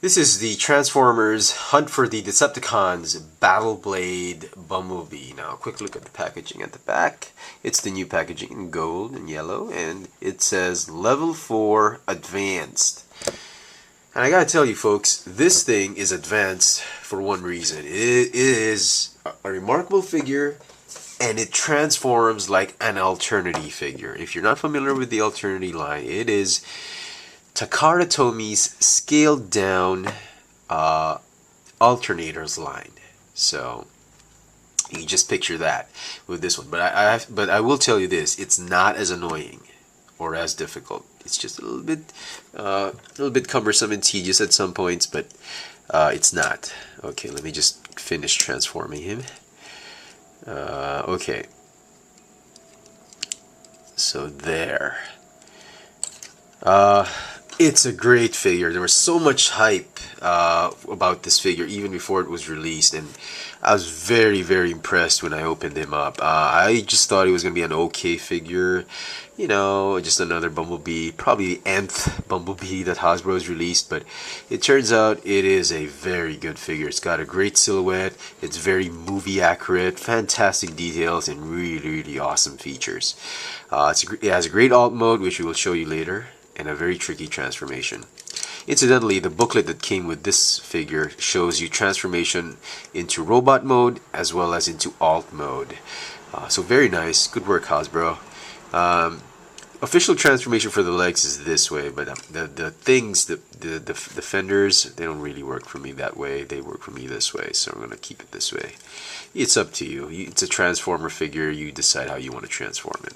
This is the Transformers Hunt for the Decepticons Battle Blade Bumblebee. Now, a quick look at the packaging at the back. It's the new packaging in gold and yellow, and it says Level 4 Advanced. And I gotta tell you folks, this thing is advanced for one reason. It is a remarkable figure, and it transforms like an Alternity figure. If you're not familiar with the Alternity line, it is Takara Tomi's scaled down alternators line. So you just picture that with this one. But I will tell you this: it's not as annoying or as difficult. It's just a little bit cumbersome and tedious at some points, but it's not. Okay, let me just finish transforming him. Okay, so there. It's a great figure. There was so much hype about this figure even before it was released, and I was very, very impressed when I opened him up. I just thought it was going to be an okay figure, you know, just another Bumblebee, probably the nth Bumblebee that Hasbro has released, but it turns out it is a very good figure. It's got a great silhouette, it's very movie accurate, fantastic details, and really, really awesome features. It has a great alt mode, which we will show you later, and a very tricky transformation. Incidentally, the booklet that came with this figure shows you transformation into robot mode as well as into alt mode. So very nice, good work Hasbro. Official transformation for the legs is this way, but the things, the fenders, they don't really work for me that way. They work for me this way, so I'm going to keep it this way. It's up to you. It's a Transformer figure. You decide how you want to transform it.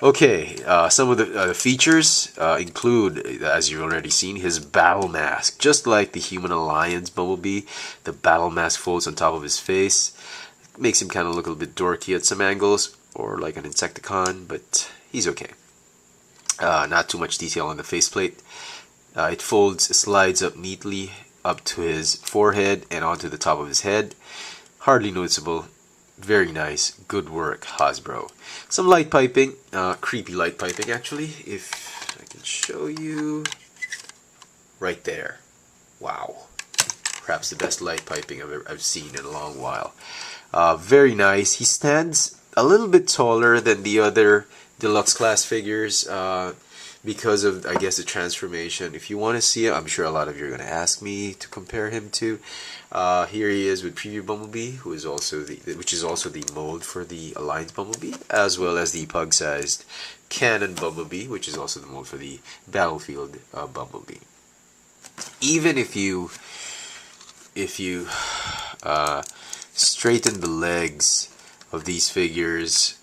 Okay, some of the features include, as you've already seen, his battle mask. Just like the Human Alliance Bumblebee, the battle mask folds on top of his face. It makes him kind of look a little bit dorky at some angles, or like an Insecticon, but he's okay. Not too much detail on the faceplate. It slides up neatly up to his forehead and onto the top of his head. Hardly noticeable. Very nice. Good work, Hasbro. Some light piping. Creepy light piping, actually. If I can show you. Right there. Wow. Perhaps the best light piping I've seen in a long while. Very nice. He stands a little bit taller than the other deluxe class figures because of, I guess, the transformation. If you want to see it, I'm sure a lot of you are going to ask me to compare him to. Here he is with Preview Bumblebee, which is also the mold for the Alliance Bumblebee, as well as the pug-sized Cannon Bumblebee, which is also the mold for the Battlefield Bumblebee. Even if you straighten the legs of these figures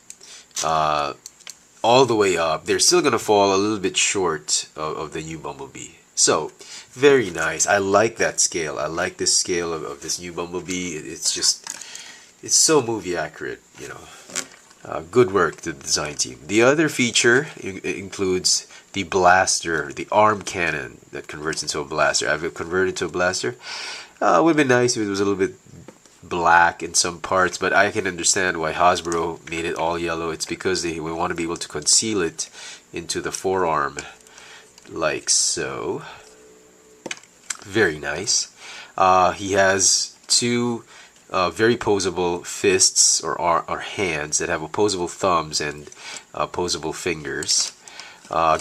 all the way up, they're still gonna fall a little bit short of the new Bumblebee. So very nice. I like that scale. I like this scale of this new Bumblebee. It's so movie accurate, you know. Good work to the design team. The other feature includes the blaster, the arm cannon that converts into a blaster. I've converted to a blaster. It would have been nice if it was a little bit black in some parts, but I can understand why Hasbro made it all yellow. It's because they want to be able to conceal it into the forearm, like so. Very nice. He has two very posable fists or hands that have opposable thumbs and opposable fingers.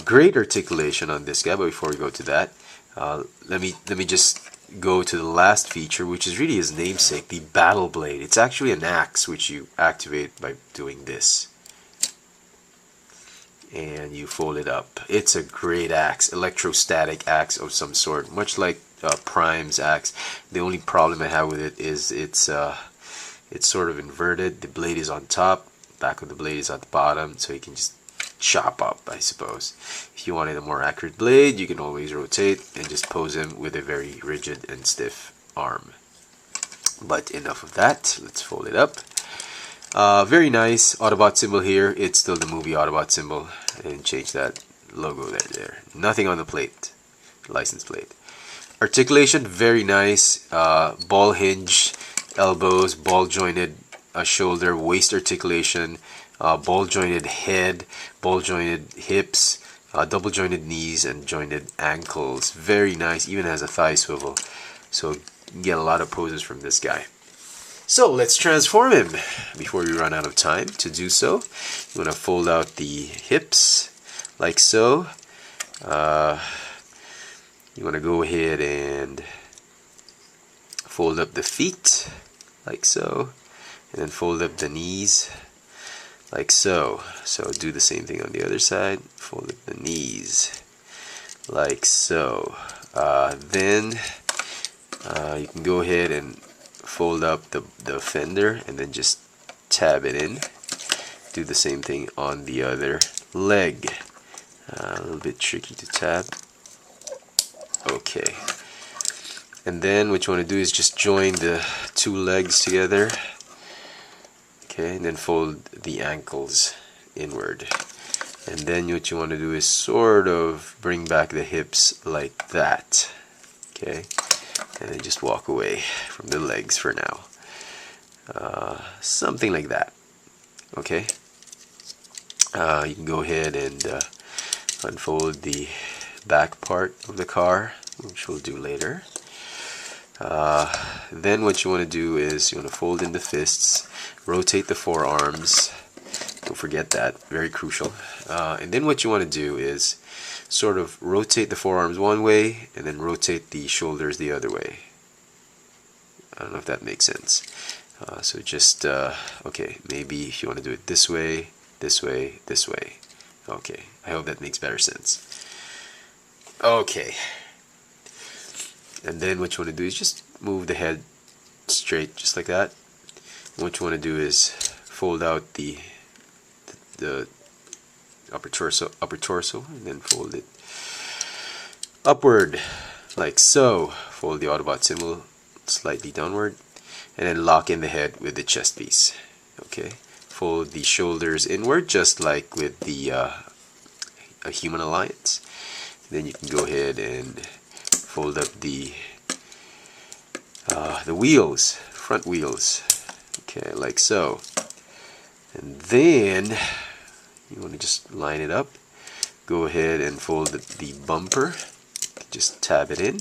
Great articulation on this guy. But before we go to that, let me just go to the last feature, which is really his namesake, the Battle Blade. It's actually an axe which you activate by doing this, and you fold it up. It's a great axe, electrostatic axe of some sort, much like Prime's axe. The only problem I have with it is it's sort of inverted. The blade is on top, back of the blade is at the bottom, so you can just chop up, I suppose. If you wanted a more accurate blade, you can always rotate and just pose him with a very rigid and stiff arm. But enough of that. Let's fold it up. Very nice Autobot symbol here. It's still the movie Autobot symbol. I didn't change that logo there. Nothing on the plate, license plate. Articulation, very nice. Ball hinge, elbows, ball jointed shoulder, waist articulation, ball jointed head, ball jointed hips, double jointed knees and jointed ankles. Very nice, even has a thigh swivel. So you can get a lot of poses from this guy. So let's transform him. Before we run out of time to do so, you want to fold out the hips like so. You want to go ahead and fold up the feet like so, and then fold up the knees like so. So do the same thing on the other side. Fold up the knees like so. Then you can go ahead and fold up the fender and then just tab it in. Do the same thing on the other leg. A little bit tricky to tab. Okay. And then what you want to do is just join the two legs together. Okay, and then fold the ankles inward. And then what you want to do is sort of bring back the hips like that. Okay, and then just walk away from the legs for now. Something like that. Okay. You can go ahead and unfold the back part of the car, which we'll do later. Then what you want to do is you want to fold in the fists, rotate the forearms. Don't forget that, very crucial. And then what you want to do is sort of rotate the forearms one way and then rotate the shoulders the other way. I don't know if that makes sense. So just, okay, maybe if you want to do it this way, this way, this way. Okay, I hope that makes better sense. Okay. And then what you want to do is just move the head straight, just like that. And what you want to do is fold out the upper torso, and then fold it upward, like so. Fold the Autobot symbol slightly downward, and then lock in the head with the chest piece. Okay. Fold the shoulders inward, just like with the a Human Alliance. Then you can go ahead and fold up the wheels, front wheels. Okay, like so. And then you want to just line it up. Go ahead and fold the bumper. Just tab it in.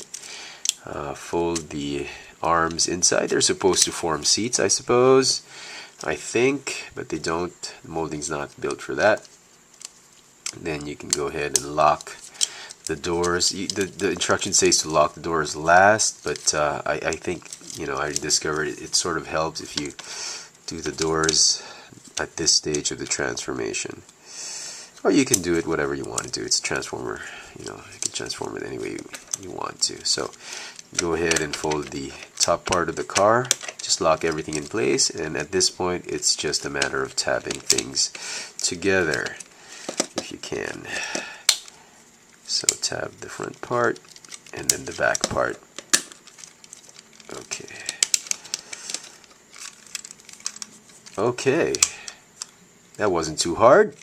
Fold the arms inside. They're supposed to form seats, I suppose. I think, but they don't. The molding's not built for that. And then you can go ahead and lock the doors. The instruction says to lock the doors last, but I think, you know, I discovered it sort of helps if you do the doors at this stage of the transformation. Or you can do it whatever you want to do. It's a transformer, you know, you can transform it any way you want to. So go ahead and fold the top part of the car, just lock everything in place, and at this point it's just a matter of tabbing things together if you can. So tab the front part and then the back part. Okay. Okay. That wasn't too hard.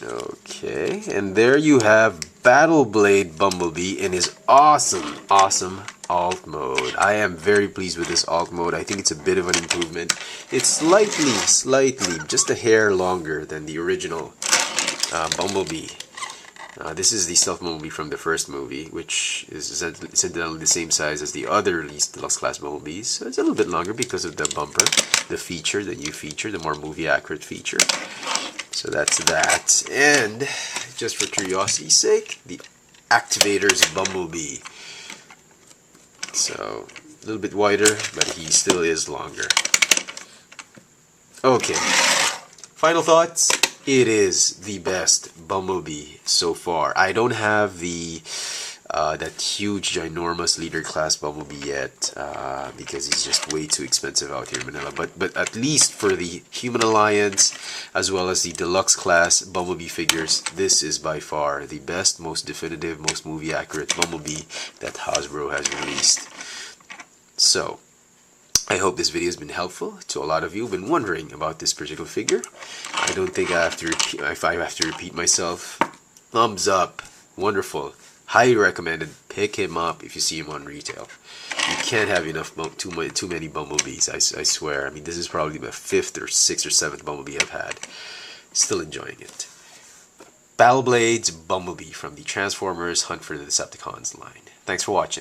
Okay, and there you have Battle Blade Bumblebee in his awesome alt mode. I am very pleased with this alt mode. I think it's a bit of an improvement. It's slightly, just a hair longer than the original Bumblebee. This is the stealth Bumblebee from the first movie, which is incidentally the same size as the other least deluxe class Bumblebees. So it's a little bit longer because of the bumper, the feature, the new feature, the more movie accurate feature. So that's that. And just for curiosity's sake, the Activator's Bumblebee. So a little bit wider, but he still is longer. Okay. Final thoughts. It is the best Bumblebee so far. I don't have the that huge, ginormous leader class Bumblebee yet because he's just way too expensive out here in Manila. But at least for the Human Alliance as well as the deluxe class Bumblebee figures, this is by far the best, most definitive, most movie accurate Bumblebee that Hasbro has released. So I hope this video has been helpful to a lot of you who've been wondering about this particular figure. I don't think I have to repeat, if I have to repeat myself. Thumbs up. Wonderful. Highly recommended. Pick him up if you see him on retail. You can't have enough too many Bumblebees, I swear. I mean, this is probably the 5th or 6th or 7th Bumblebee I've had. Still enjoying it. Battle Blades Bumblebee from the Transformers Hunt for the Decepticons line. Thanks for watching.